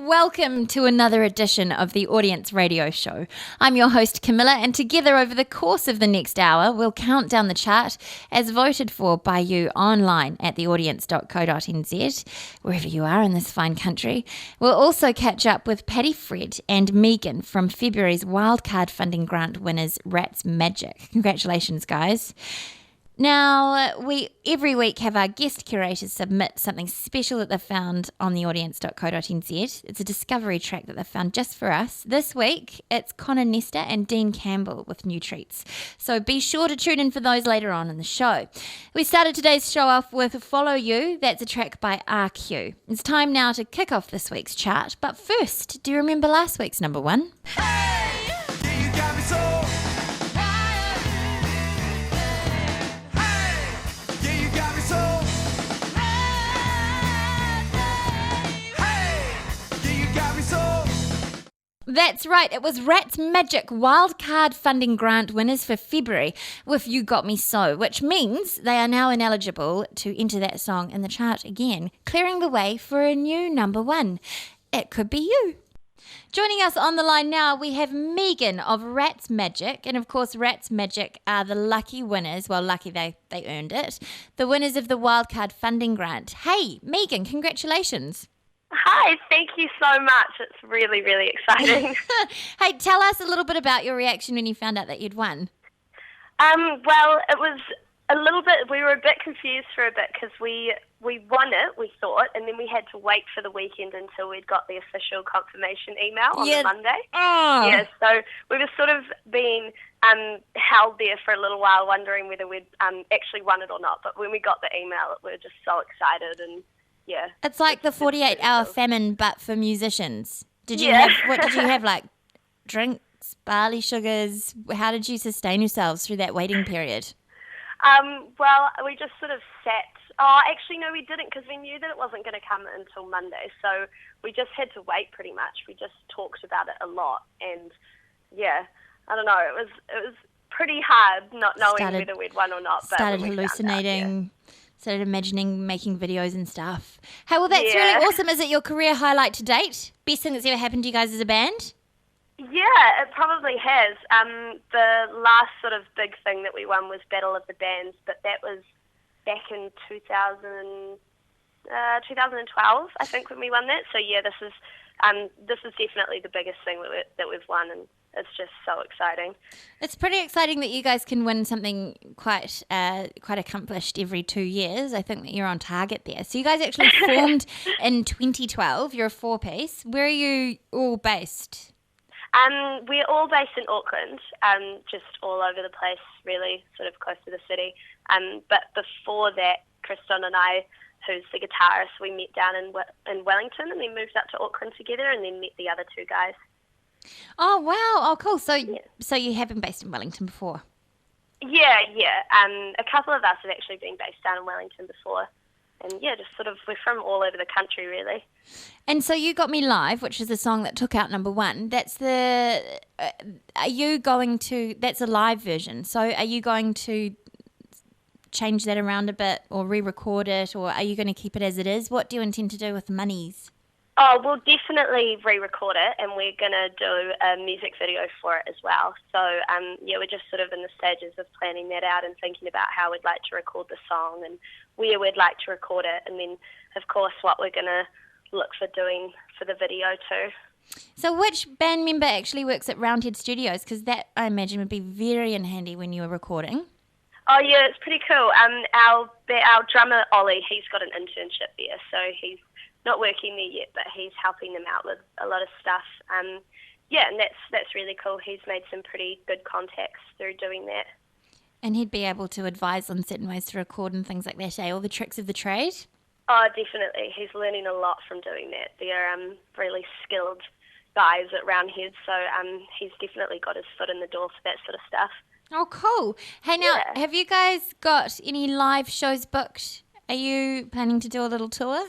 Welcome to another edition of the Audience Radio Show. I'm your host Camilla, and together over the course of the next hour we'll count down the chart as voted for by you online at theaudience.co.nz, wherever you are in this fine country. We'll also catch up with Paddy Fred and Megan from February's wildcard funding grant winners Rats Magic. Congratulations, guys. Now, we every week have our guest curators submit something special that they've found on theaudience.co.nz. It's a discovery track that they've found just for us. This week, it's Connor Nestor and Dean Campbell with new treats. So be sure to tune in for those later on in the show. We started today's show off with Follow You. That's a track by RQ. It's time now to kick off this week's chart. But first, do you remember last week's number one? Hey, yeah, you got me so. That's right, it was Rats Magic wildcard funding grant winners for February with You Got Me So, which means they are now ineligible to enter that song in the chart again, clearing the way for a new number one. It could be you. Joining us on the line now, we have Megan of Rats Magic, and of course Rats Magic are the lucky winners, well lucky they earned it, the winners of the wildcard funding grant. Hey Megan, congratulations. Hi, thank you so much. It's really, really exciting. Hey, tell us a little bit about your reaction when you found out that you'd won. Well, it was a little bit, we were a bit confused for a bit because we won it, we thought, and then we had to wait for the weekend until we'd got the official confirmation email on the Monday. Oh. Yeah, so we were sort of being held there for a little while wondering whether we'd actually won it or not. But when we got the email, we were just so excited and yeah. It's like the 48-hour famine, but for musicians. What did you have, like drinks, barley sugars? How did you sustain yourselves through that waiting period? Well, we just sort of sat. Oh, actually, no, we didn't because we knew that it wasn't going to come until Monday. So we just had to wait pretty much. We just talked about it a lot. And yeah, I don't know. It was pretty hard not knowing whether we'd won or not. But started hallucinating. Started imagining making videos and stuff. Hey, well, that's really awesome. Is it your career highlight to date? Best thing that's ever happened to you guys as a band? Yeah, it probably has. The last sort of big thing that we won was Battle of the Bands, but that was back in 2012, I think, when we won that. So yeah, this is definitely the biggest thing that we've won, and it's just so exciting. It's pretty exciting that you guys can win something quite accomplished every 2 years. I think that you're on target there. So you guys actually formed in 2012. You're a four-piece. Where are you all based? We're all based in Auckland, just all over the place, really, sort of close to the city. But before that, Kristen and I, who's the guitarist, we met down in Wellington and then moved up to Auckland together and then met the other two guys. Oh, wow. Oh, cool. So you have been based in Wellington before? Yeah. A couple of us have actually been based down in Wellington before. And yeah, just sort of, we're from all over the country, really. And so You Got Me Live, which is the song that took out number one, that's that's a live version. So are you going to change that around a bit or re-record it, or are you going to keep it as it is? What do you intend to do with the monies? Oh, we'll definitely re-record it, and we're going to do a music video for it as well. So, we're just sort of in the stages of planning that out and thinking about how we'd like to record the song and where we'd like to record it, and then, of course, what we're going to look for doing for the video too. So which band member actually works at Roundhead Studios? Because that, I imagine, would be very handy when you were recording. Oh, yeah, it's pretty cool. Our drummer, Ollie, he's got an internship there, so he's not working there yet, but he's helping them out with a lot of stuff. And that's really cool. He's made some pretty good contacts through doing that. And he'd be able to advise on certain ways to record and things like that, eh? All the tricks of the trade? Oh, definitely. He's learning a lot from doing that. They're really skilled guys at Roundhead, so he's definitely got his foot in the door for that sort of stuff. Oh, cool. Hey, now, Yeah. have you guys got any live shows booked? Are you planning to do a little tour?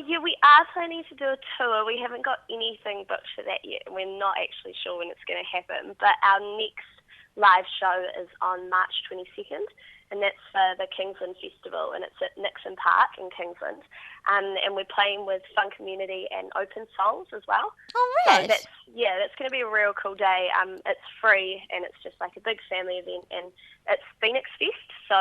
Yeah, we are planning to do a tour. We haven't got anything booked for that yet. We're not actually sure when it's going to happen, but our next live show is on March 22nd, and that's for the Kingsland Festival, and it's at Nixon Park in Kingsland. And we're playing with Fun Community and Open Songs as well. Oh, So right. that's going to be a real cool day. It's free, and it's just like a big family event, and it's Phoenix Fest, so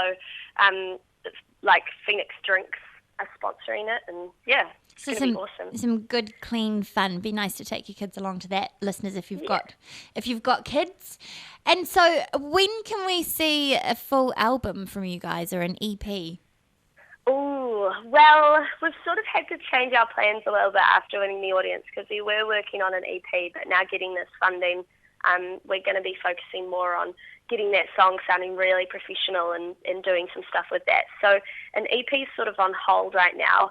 it's like Phoenix Drinks are sponsoring it, and it's So going to be awesome. some good, clean fun. Be nice to take your kids along to that, listeners, if you've got kids. And so, when can we see a full album from you guys or an EP? Oh, well, we've sort of had to change our plans a little bit after winning the audience, because we were working on an EP, but now getting this funding, we're going to be focusing more on getting that song sounding really professional and doing some stuff with that. So an EP is sort of on hold right now,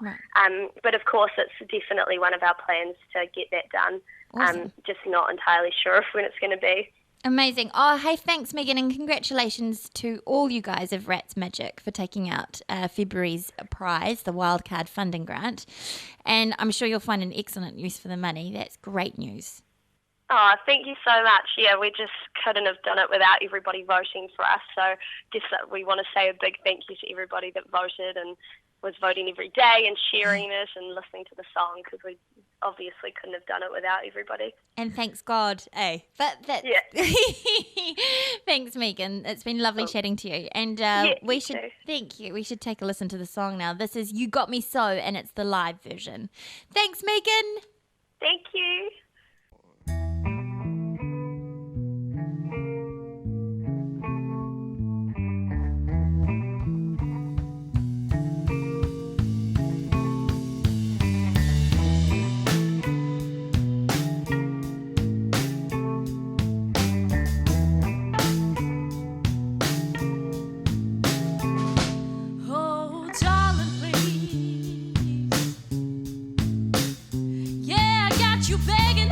but of course it's definitely one of our plans to get that done. Awesome. Just not entirely sure of when it's going to be. Amazing. Oh, hey, thanks, Megan, and congratulations to all you guys of Rats Magic for taking out February's prize, the Wildcard Funding Grant. And I'm sure you'll find an excellent use for the money. That's great news. Oh, thank you so much. Yeah, we just couldn't have done it without everybody voting for us. So just we want to say a big thank you to everybody that voted and was voting every day and sharing it and listening to the song, because we obviously couldn't have done it without everybody. And thanks God, eh? But that's... Yeah. Thanks, Megan. It's been lovely chatting to you. And we should... Thank you. We should take a listen to the song now. This is You Got Me So, and it's the live version. Thanks, Megan. Thank you. Oh, darling, please. Yeah, I got you begging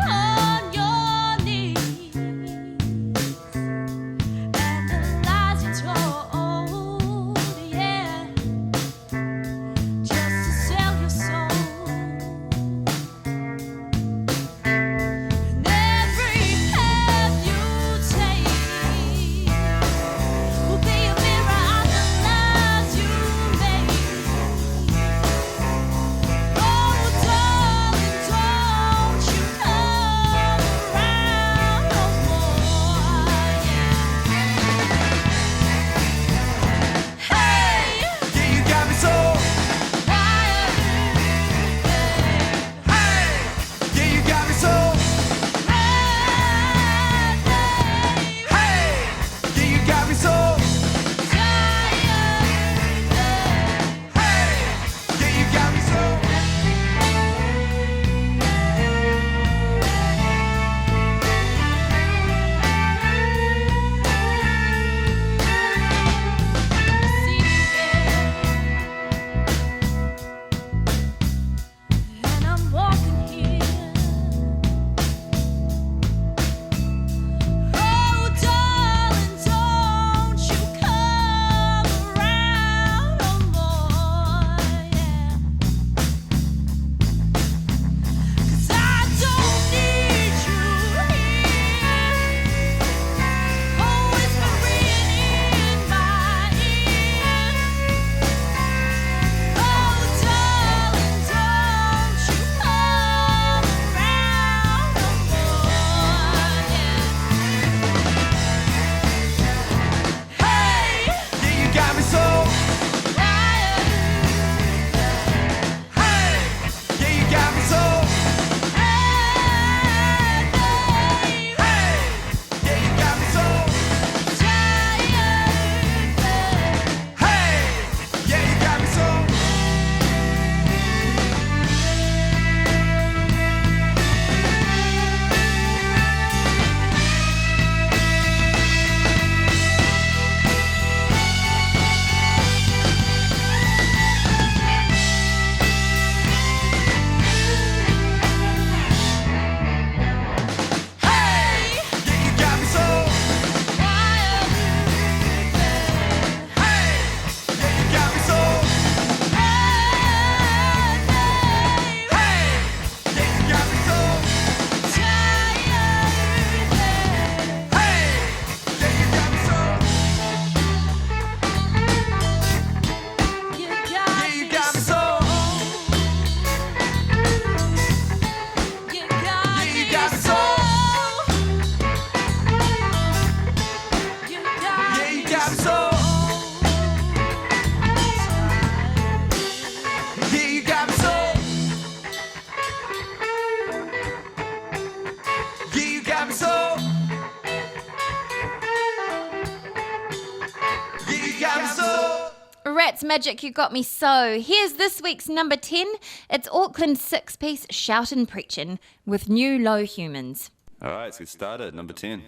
That's Magic You Got Me So. Here's this week's number 10. It's Auckland six-piece Shoutin' Preachin' with New Low Humans. All right, let's get started. Number 10.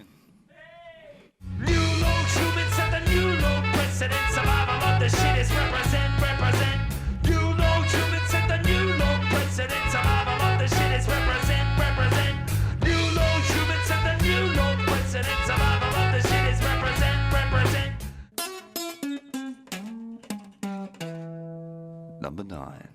New low humans set the new low precedent. Survival of the shit is represent. New low humans set the new low precedent. Survival of the shit is represent. New low humans set the new low precedent. Survival of the shit is represent. Number 9.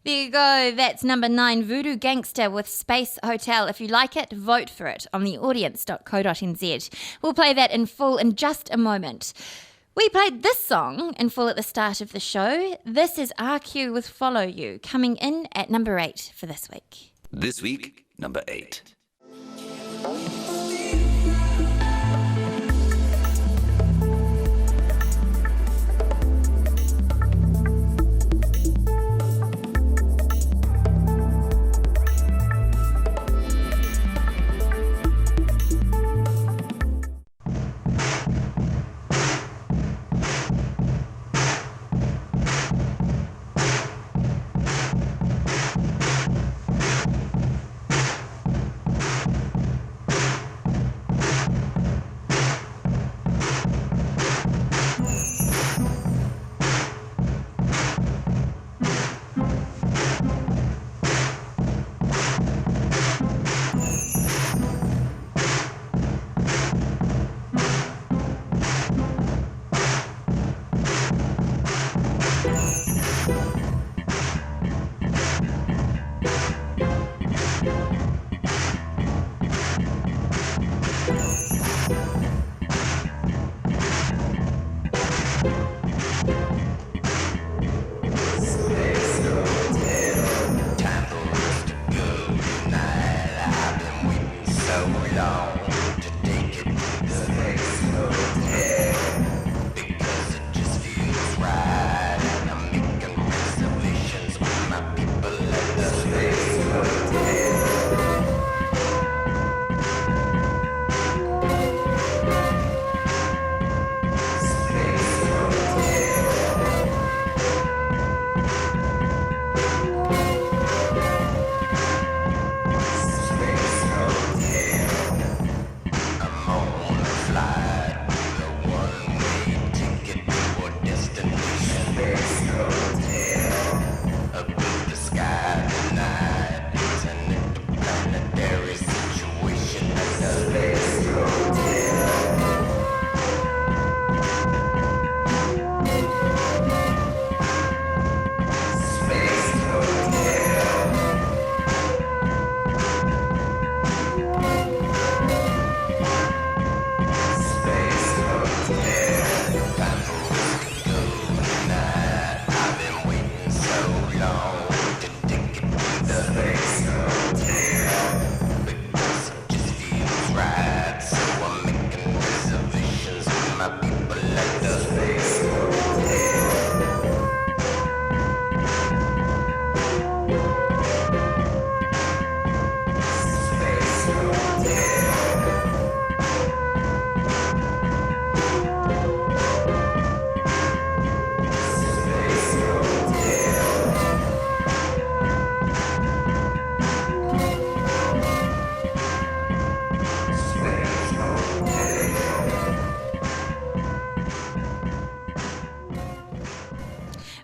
There you go. That's number 9, Voodoo Gangster with Space Hotel. If you like it, vote for it on theaudience.co.nz. We'll play that in full in just a moment. We played this song in full at the start of the show. This is RQ with Follow You, coming in at number 8 for this week. This week, number 8.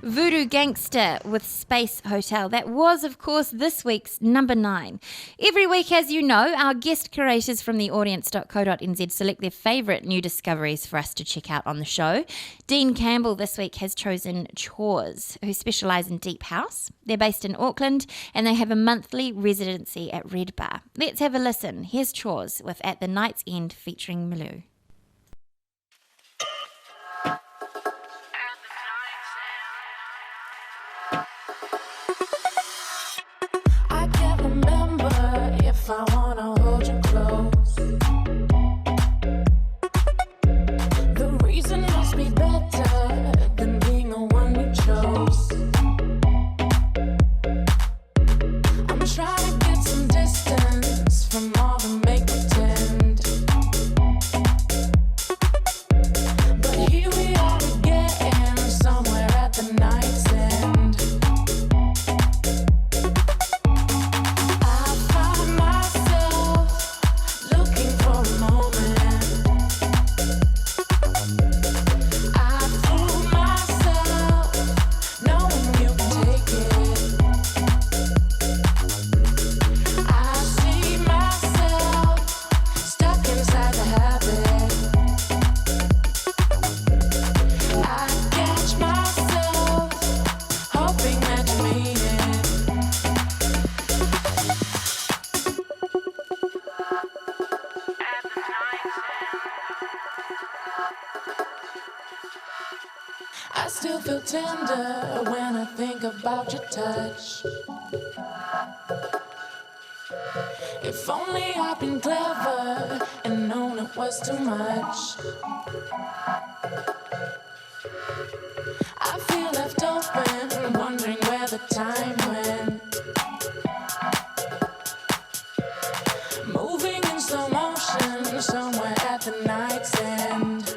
Voodoo Gangster with Space Hotel. That was, of course, this week's number 9. Every week, as you know, our guest curators from theaudience.co.nz select their favourite new discoveries for us to check out on the show. Dean Campbell this week has chosen Chores, who specialise in deep house. They're based in Auckland and they have a monthly residency at Red Bar. Let's have a listen. Here's Chores with At the Night's End featuring Milieu. I can't remember if I wanna hold you close. The reason must be better than being away. still feel tender when I think about your touch. If only I'd been clever and known it was too much. I feel left open, wondering where the time went. Moving in slow motion, somewhere at the night's end.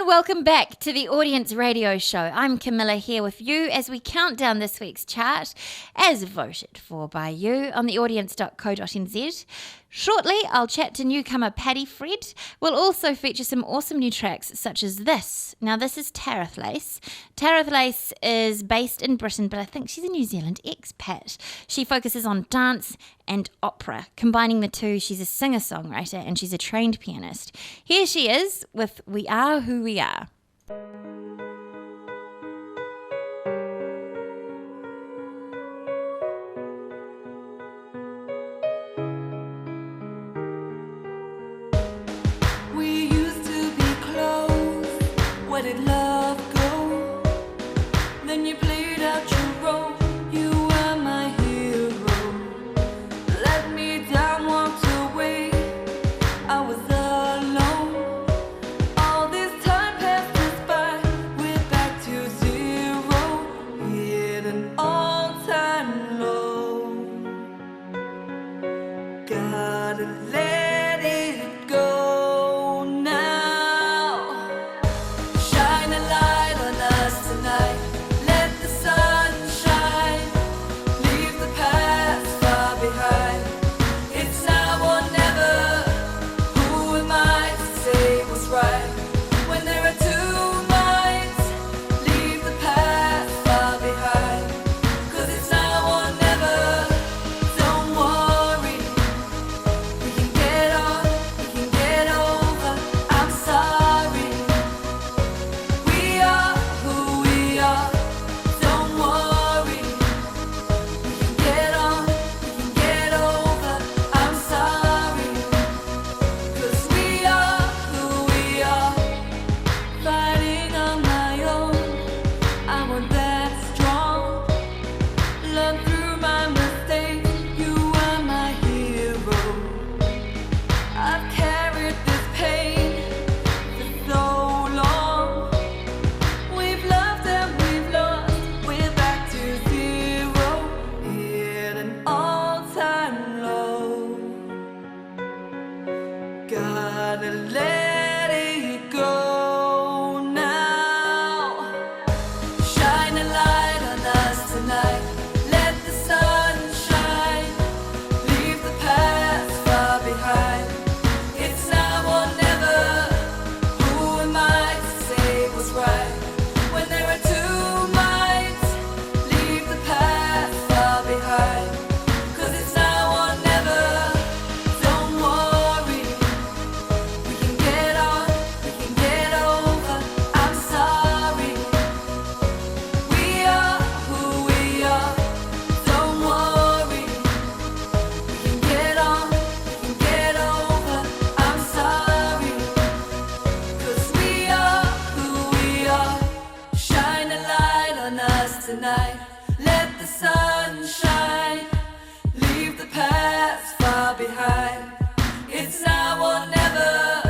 Welcome back to the Audience Radio Show. I'm Camilla here with you as we count down this week's chart as voted for by you on theaudience.co.nz. Shortly, I'll chat to newcomer Paddy Fred. We'll also feature some awesome new tracks such as this. Now, this is Tariff Lace. Tariff Lace is based in Britain, but I think she's a New Zealand expat. She focuses on dance and opera. Combining the two, she's a singer-songwriter and she's a trained pianist. Here she is with We Are Who We Are. We used to be close. Where did love go? Then you played out your role. You were my hero. Let me down, walked away. I was alone. All this time passed us by. We're back to zero. Hit an all-time low. Gotta let it go now. Shine a light on us tonight. Let the sun shine. Leave the past far behind. It's now or never. Who am I to say what's right? When there are two minds, leave the past far behind. 'Cause it's now or never. Don't worry, we can tonight. Let the sun shine. Leave the past far behind. It's now or never.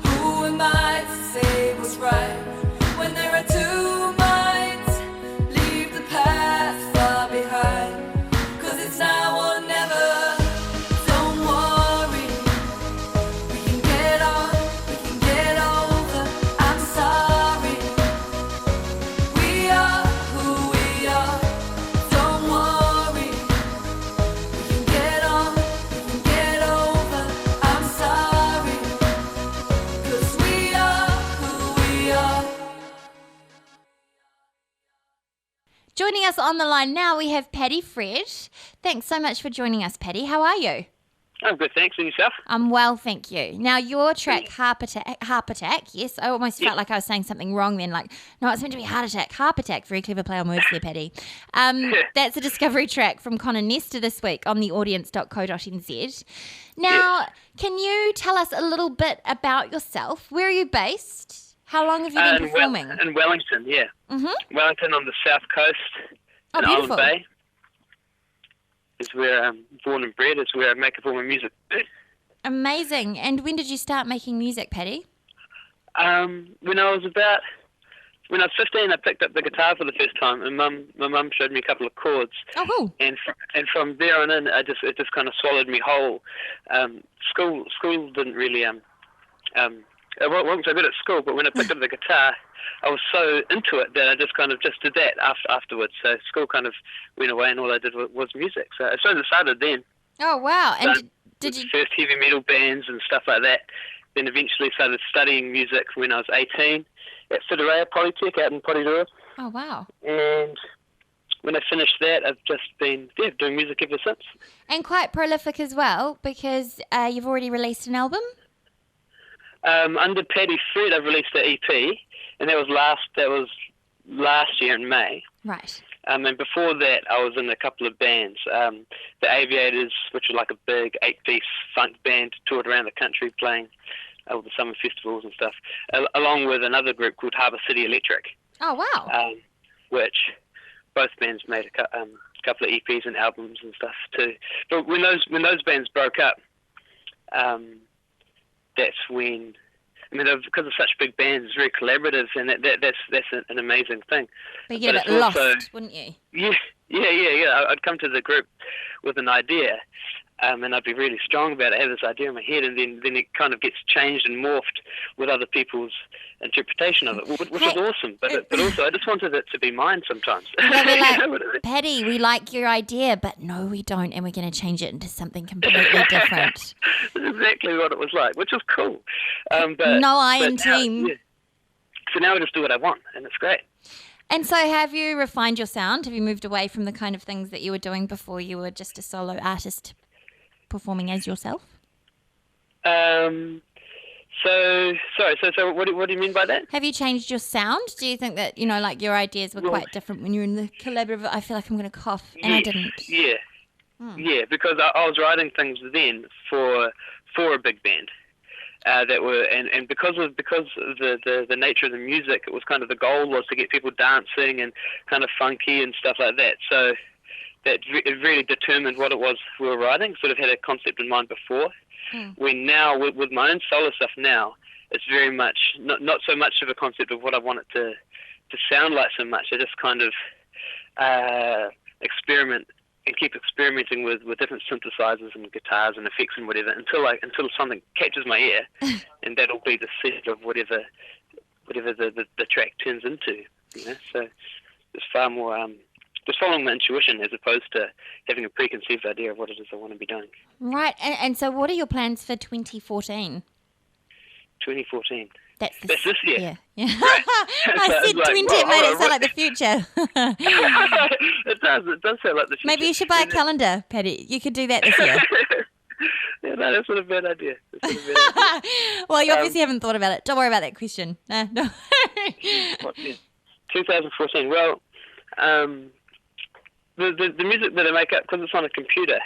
Who am I to say what's right? When there are two minds, leave the past far behind. 'Cause it's now or never. Don't worry. We can get on, we can get over. I'm sorry. We are who we are. Don't worry. We can get on, we can get over. I'm sorry. 'Cause we are who we are. Joining us on the line now, we have Paddy Fred. Thanks so much for joining us, Paddy. How are you? I'm good, thanks. And yourself? I'm well, thank you. Now, your track, Harp Attack, yes, I almost felt like I was saying something wrong then, like, no, it's meant to be Heart Attack, Harp Attack. Very clever play on words there, Paddy. That's a discovery track from Connor Nesta this week on theaudience.co.nz. Now, can you tell us a little bit about yourself? Where are you based? How long have you been performing? In Wellington, yeah. Mm-hmm. Wellington on the south coast. Oh, in beautiful. Island Bay is where I'm born and bred. It's where I make all my music. Amazing. And when did you start making music, Paddy? When I was 15, I picked up the guitar for the first time, and my mum showed me a couple of chords. Oh, cool. And from there on in, it just kind of swallowed me whole. School didn't really I wasn't so good at school, but when I picked up the guitar, I was so into it that I just did that afterwards. So school kind of went away, and all I did was music. So I suppose it started then. Oh, wow. And So did you... first heavy metal bands and stuff like that. Then eventually started studying music when I was 18 at Whitireia Polytech out in Porirua. Oh, wow. And when I finished that, I've just been doing music ever since. And quite prolific as well, because you've already released an album. Under Paddy Fred, I've released an EP, and that was last year in May. Right. And before that, I was in a couple of bands. The Aviators, which was like a big 8-piece funk band, toured around the country playing all the summer festivals and stuff, along with another group called Harbour City Electric, Oh, wow. which both bands made a couple of EPs and albums and stuff too. But when those bands broke up, that's when, because they're such big bands, it's very collaborative, and that's an amazing thing. But you get But a bit it's lost, also- wouldn't you? Yeah. I'd come to the group with an idea, and I'd be really strong about it. I have this idea in my head, and then it kind of gets changed and morphed with other people's interpretation of it, which is awesome. But also, I just wanted it to be mine sometimes. Yeah, we're You like, know what I mean? Paddy, we like your idea, but no, we don't, and we're going to change it into something completely different. That's exactly what it was like, which was cool. But No, I but in now- team. yeah. So now I just do what I want, and it's great. And so have you refined your sound? Have you moved away from the kind of things that you were doing before you were just a solo artist performing as yourself? So what do you mean by that? Have you changed your sound? Do you think that, like your ideas were Well- quite different when you were in the collaborative? I feel like I'm going to cough, and I didn't. Yeah, yeah, because I was writing things then for a big band that were, and because of the nature of the music, it was kind of the goal was to get people dancing and kind of funky and stuff like that. So that it really determined what it was we were writing. Sort of had a concept in mind before. When now with my own solo stuff now, it's very much not so much of a concept of what I want it to sound like so much. I just kind of experiment and keep experimenting with different synthesizers and guitars and effects and whatever until something catches my ear, and that'll be the set of whatever the track turns into. So it's far more just following my intuition as opposed to having a preconceived idea of what it is I want to be doing. Right. And so what are your plans for 2014? 2014. That's This year. Yeah. Right. I So said it's like, 20. well, It made it hold sound on, like the future. It does sound like the future. Maybe you should buy a calendar, Paddy. You could do that this year. Yeah, no, that's not a bad idea. That's not a bad idea. Well, you obviously haven't thought about it. Don't worry about that question. No. 2014. Well, the music that I make up, because it's on a computer,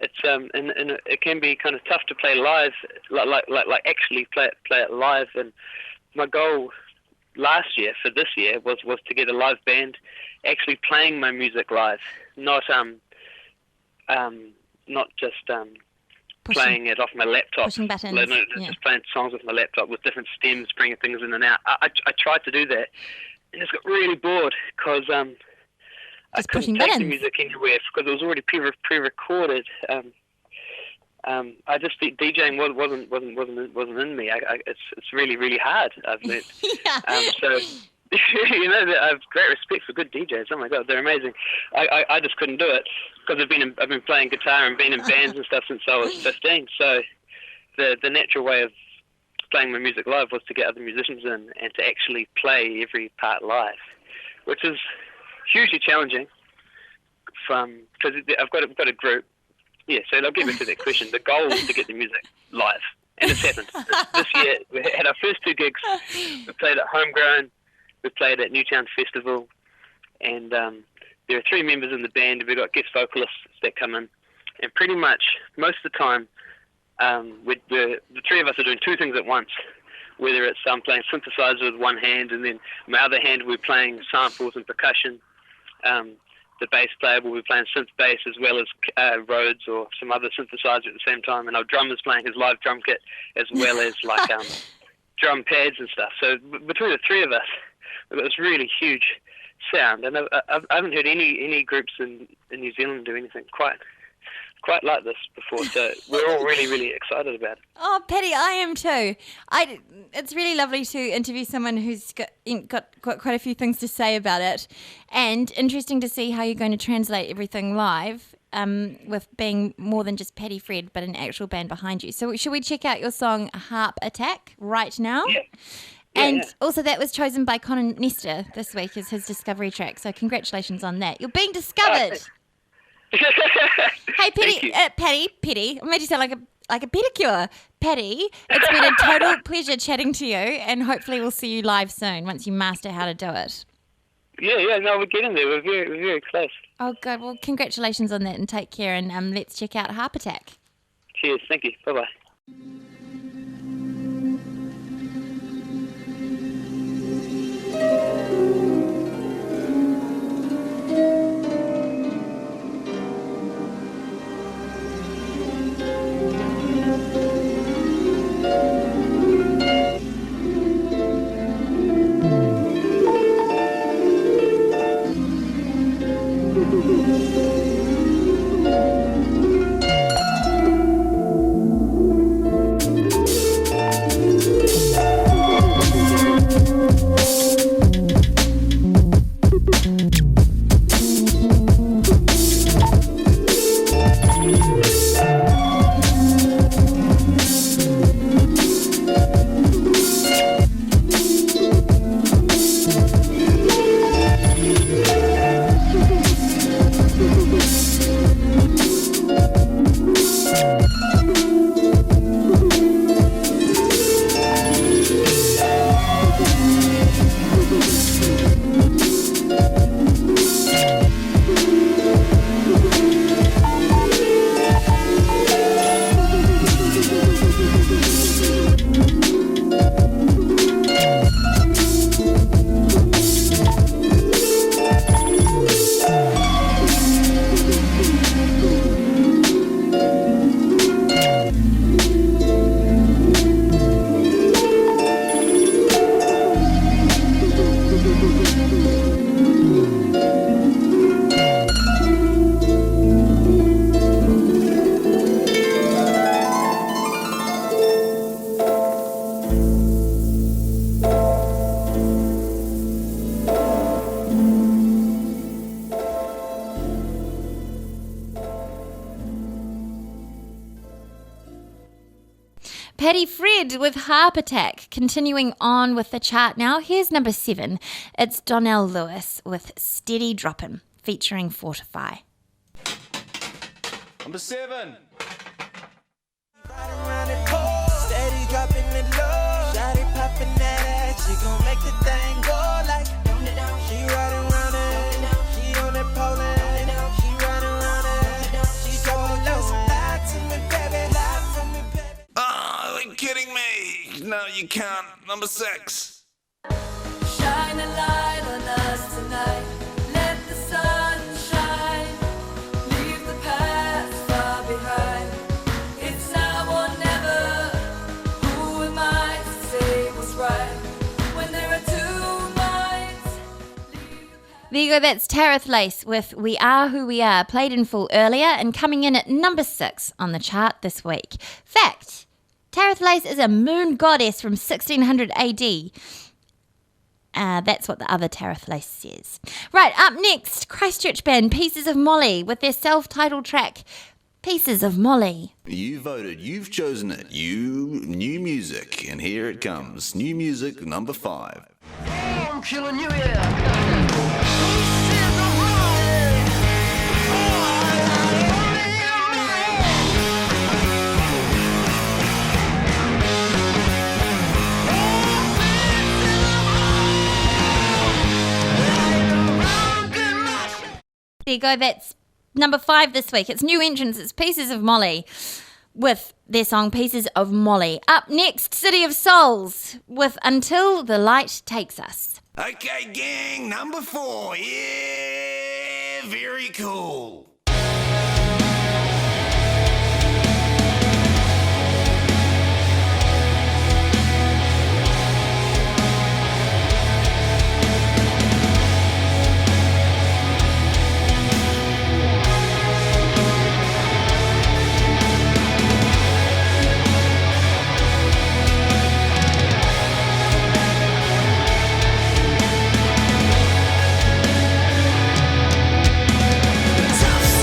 it's and it can be kind of tough to play live, like actually play it live. And my goal last year for this year was to get a live band actually playing my music live, not just playing it off my laptop. Pushing buttons. Just playing songs with my laptop with different stems, bringing things in and out. I tried to do that, and just got really bored because I couldn't take the music anywhere because it was already pre-recorded. I just think DJing wasn't in me. It's really hard. I've learned. So I have great respect for good DJs. Oh my God, they're amazing. I just couldn't do it because I've been playing guitar and been in bands and stuff since I was 15. So the natural way of playing my music live was to get other musicians in and to actually play every part live, which is hugely challenging. Because I've got a group. Yeah, so I'll get back to that question. The goal was to get the music live, and it's happened. This year, we had our first 2 gigs. We played at Homegrown, we played at Newtown Festival, and there are 3 members in the band. We've got guest vocalists that come in, and pretty much most of the time, the 3 of us are doing 2 things at once. Whether it's playing synthesizer with one hand, and then my other hand we're playing samples and percussion. The bass player will be playing synth bass as well as Rhodes or some other synthesizer at the same time, and our drummer's playing his live drum kit as well as drum pads and stuff. So between the 3 of us, we've got this really huge sound, and I haven't heard any groups in New Zealand do anything quite like this before. So we're all really excited about it. Oh, Patty, I am too. It's really lovely to interview someone who's got quite a few things to say about it, and interesting to see how you're going to translate everything live, with being more than just Patty Fred, but an actual band behind you. So should we check out your song Harp Attack right now? Yeah. And also that was chosen by Conan Nestor this week as his discovery track. So congratulations on that. You're being discovered. Hey, Patty, I made you sound like a pedicure. Patty, it's been a total pleasure chatting to you, and hopefully we'll see you live soon once you master how to do it. Yeah, no, we're getting there. We're very close. Oh, good. Well, congratulations on that, and take care, and let's check out Harp Attack. Cheers, thank you. Bye-bye. Patty Fred with Harp Attack. Continuing on with the chart now, here's number 7. It's Donnell Lewis with Steady Droppin', featuring Fortify. Number 7. Steady dropping it low, shawty popping that ass. She gon' make the thing go like she riding around it, she on that pole, she riding around it, she dropping low. Lie to me, baby, lie to me, baby. Oh, are you kidding me? No, you can't. Number 6. Shine a light on us tonight. Let the sun shine. Leave the past far behind. It's now or never. Who am I to say what's right when there are two minds? There you go, that's Tarith Lace with We Are Who We Are, played in full earlier and coming in at number 6 on the chart this week. Fact, Tarith Lace is a moon goddess from 1600 AD. That's what the other Tarith Lace says. Right, up next, Christchurch band Pieces of Molly with their self-titled track, Pieces of Molly. You voted, you've chosen it. New music, and here it comes. New music, number 5. I'm killing you, yeah. There you go, that's number 5 this week. It's new entrants, it's Pieces of Molly with their song Pieces of Molly. Up next, City of Souls with Until the Light Takes Us. Okay, gang, number 4. Yeah, very cool. Tough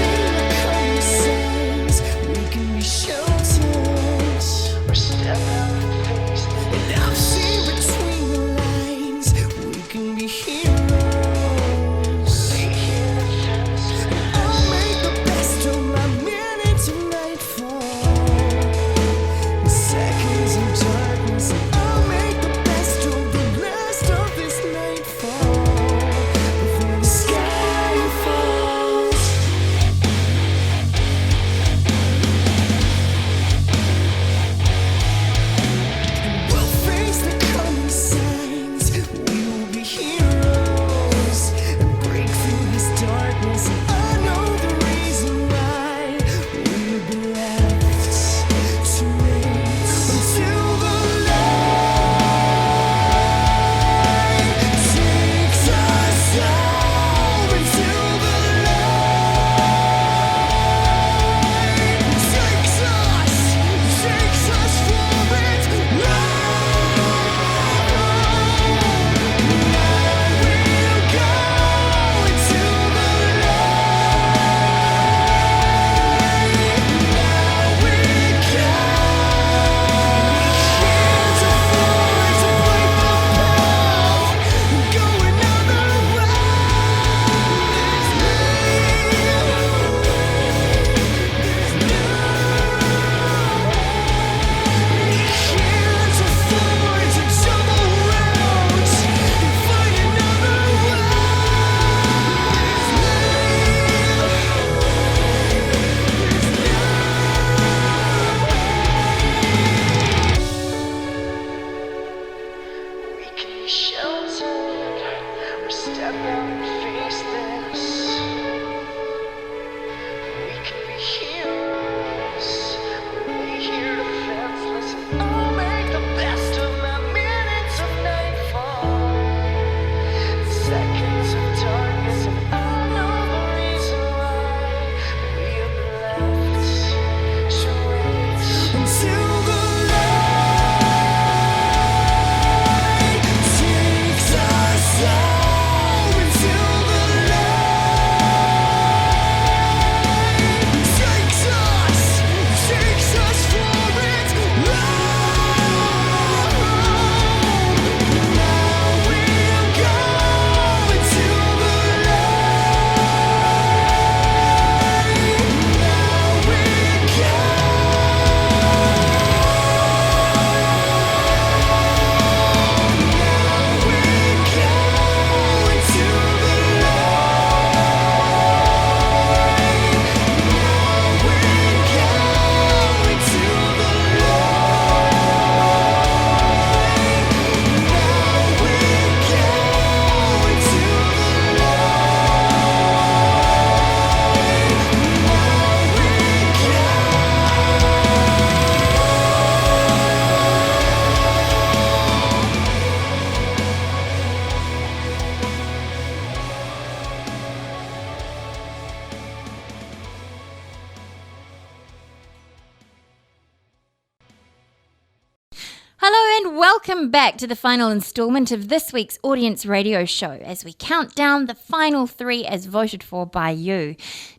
welcome back to the final instalment of this week's Audience Radio Show as we count down the final 3 as voted for by you.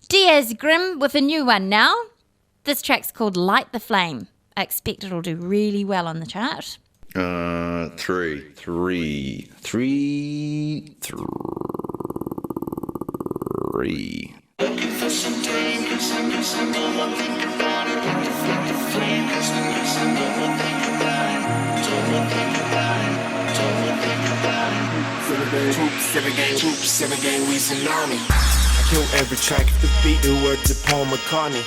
Diaz Grimm with a new one now. This track's called Light the Flame. I expect it'll do really well on the chart. 3. Seven gang, we tsunami. I kill every track if the beat the word to Paul McCartney.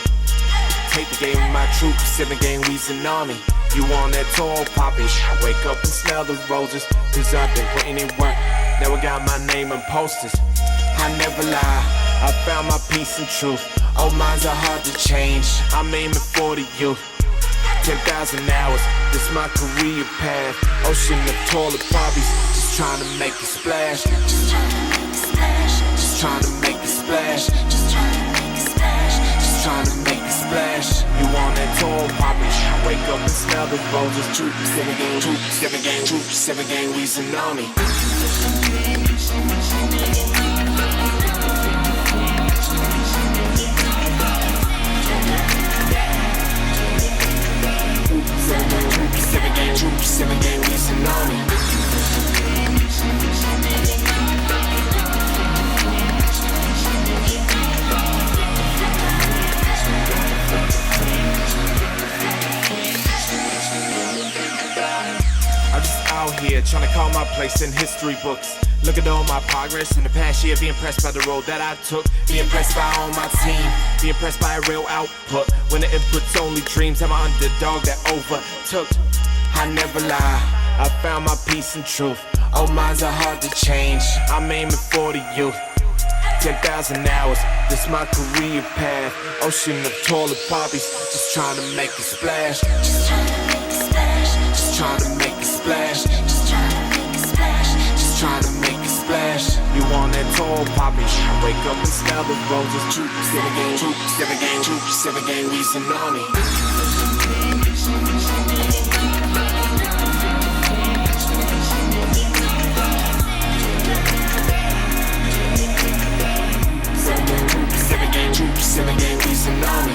Take the game with my troops, 7 gang, we tsunami. You on that tall poppy? Wake up and smell the roses, cause I've been putting in work. Now I got my name on posters. I never lie, I found my peace and truth. Old minds are hard to change, I'm aiming for the youth. 10,000 hours, this my career path. Ocean of toilet poppies, just trying to make a splash. Just trying to make a splash. Just trying to make a splash. Just trying to make a splash. You on that tall poppy? Wake up and smell the roses. Troop, 7 gang, troop, 7 gang, troop, 7 gang, we tsunami. Seven gang, troop, 7 gang, we tsunami. I'm just out here trying to call my place in history books. Look at all my progress in the past year. Be impressed by the road that I took. Be impressed by all my team. Be impressed by real output. When the input's only dreams, I'm an underdog that overtook. I never lie, I found my peace and truth. Old minds are hard to change, I'm aiming for the youth. 10,000 hours, this my career path. Ocean of toilet poppies, just trying to make a splash. Just trying to make a splash. Just trying to make a splash. Just trying to make a splash. Just trying to make a splash. You on that tall poppy? Wake up and smell the roses. Troop, 7 gang, troop, 7 gang, troop, 7 gang, we tsunami. Troop, 7 gang, we tsunami.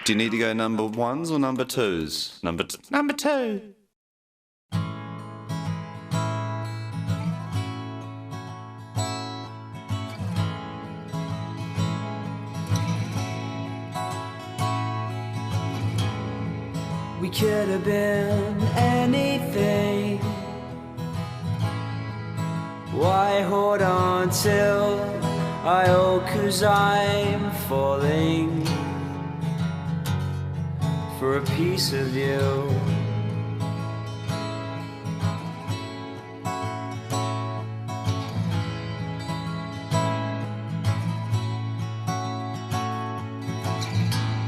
Do you need to go number 1s or number 2s? Number 2. We could have been anything. Why hold on till I owe, 'cause I'm falling for a piece of you.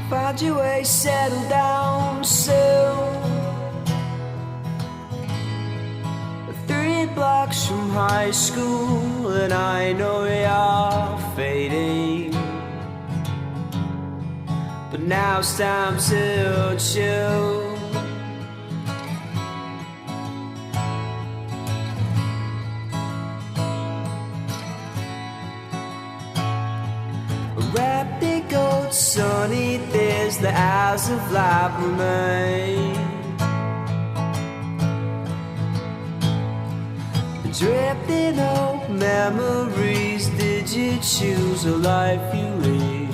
Find your way, settle down soon. 3 blocks from high school, and I know you're fading. But now it's time to chill. Wrapped in gold, sunny, there's the hours of life remain. Drifting old memories, did you choose a life you lead?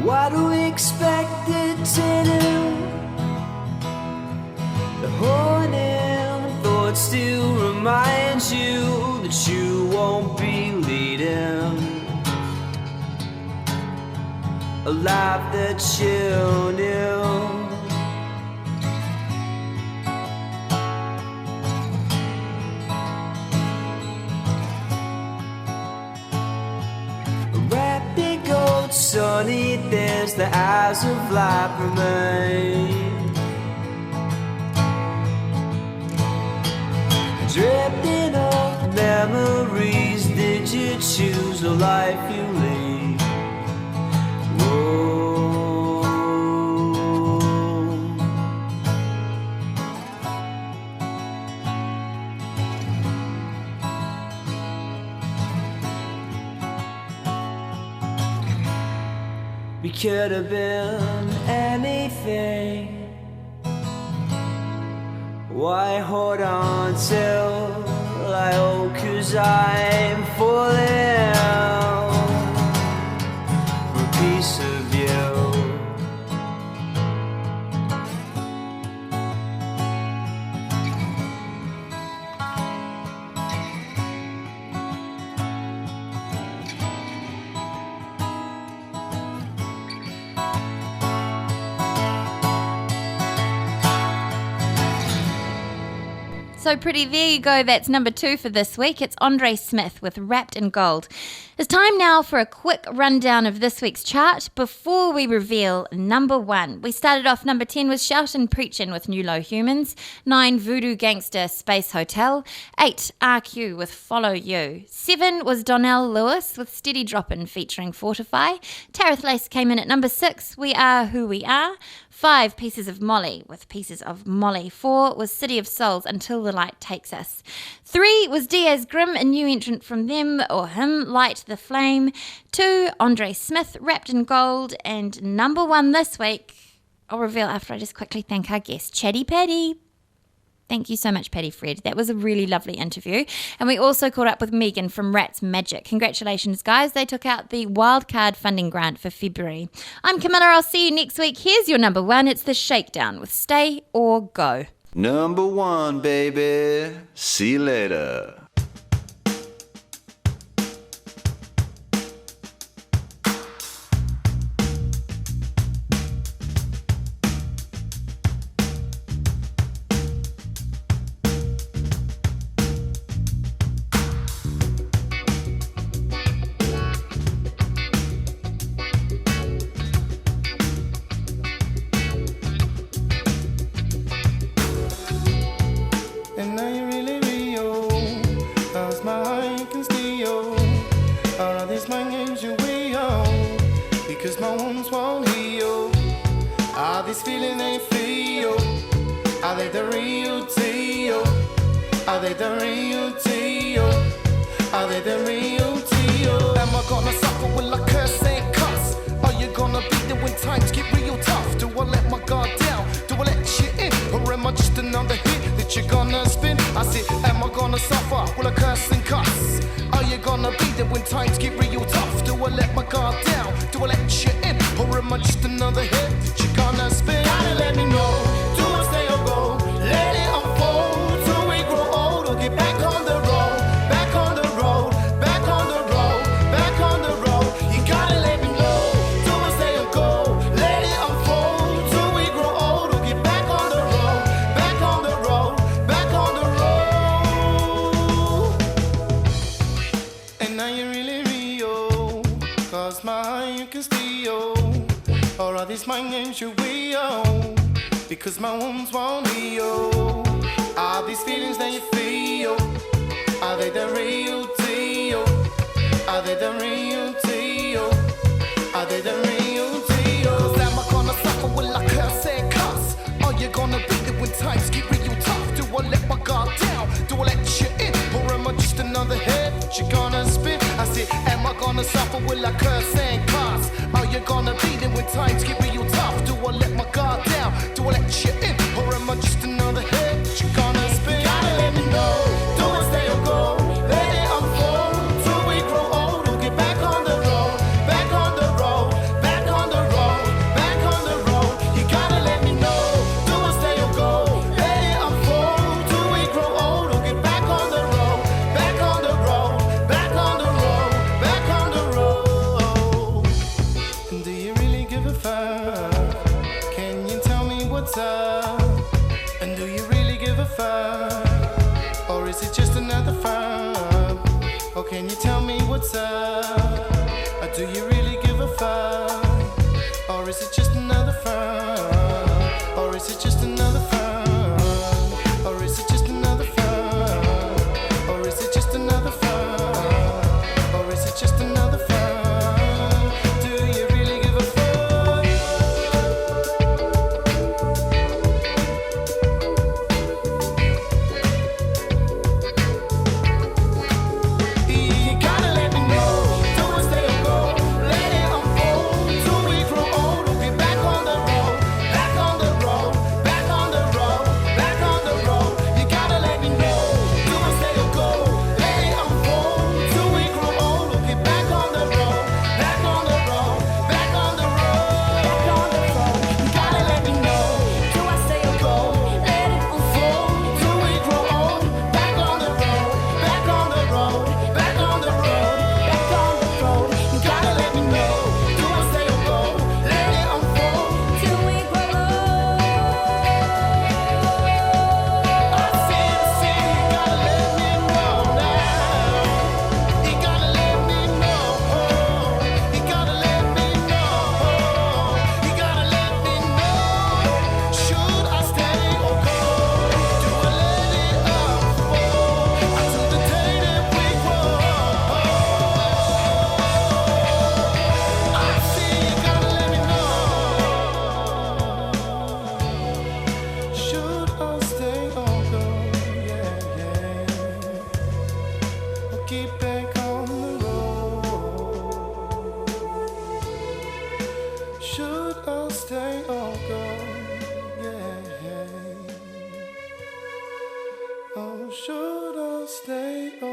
What do we expect it to do? The haunting thought still reminds you that you won't be leading a life that you knew. Rapid gold sunny, there's the eyes of light remain. Drifting off memories, did you choose a life you lead? Whoa. We could have been anything. Why hold on till I hope, 'cause I'm falling for a piece of you. So pretty, there you go. That's number 2 for this week. It's Andre Smith with Wrapped in Gold. It's time now for a quick rundown of this week's chart before we reveal number 1. We started off number 10 with Shoutin' Preachin' with New Low Humans, 9 Voodoo Gangster Space Hotel, 8 RQ with Follow You, 7 was Donnell Lewis with Steady Droppin' featuring Fortify, Tareth Lace came in at number 6, We Are Who We Are, 5 Pieces of Molly with Pieces of Molly, 4 was City of Souls Until the Light Takes Us, 3 was Diaz Grimm, a new entrant from them or him, Light the Flame, 2 Andre Smith, Wrapped in Gold, and number 1 this week, I'll reveal after I just quickly thank our guest, Chatty Patty. Thank you so much, Patty Fred. That was a really lovely interview. And we also caught up with Megan from Rats Magic. Congratulations, guys. They took out the wildcard funding grant for February. I'm Camilla. I'll see you next week. Here's your number 1. It's The Shakedown with Stay or Go. Number 1, baby. See you later. And now you really real, cause my heart can steal. All of these mind games you real, because my wounds won't heal. All these feelings they feel, are they the real deal? Are they the real deal? Are they the real deal? Am I gonna suffer, will I curse and cuss? Are you gonna be there when times get real tough? Do I let my guard down? Do I let you in? Or am I just another hit that you're gonna spin? I said, am I gonna suffer? Will I curse and cuss? Are you gonna be there when times get real tough? Do I let my guard down? Do I let you in? Or am I just another hit that you're gonna spin? Gotta let me know. Do I stay or go? Let it unfold till we grow old or get back on the road. Back on the road. Back on the road. Back on the road. You gotta let me know. Do I stay or go? Let it unfold till we grow old or get back on the road. Back on the road. Back on the road. And now you're really real, cause my heart you can steal. Or are these mind games you real? Because my wounds won't heal. Are these feelings that you feel, are they the real deal? Are they the real deal? Are they the real deal? Cause am I gonna suffer, will I curse and cuss? Are you gonna be there when times get real tough? Do I let my guard down? Do I let you in? Or am I just another head that you're gonna spin? I said, am I gonna suffer, will I curse and cuss? Are you gonna be there when times get real tough? Do I let my guard down? Do I let you in? Or am I just another head that you're gonna spin? Gotta let me know. Do I stay or go? Let it unfold till we grow old or get back on the road. Back on the road. Back on the road. should I stay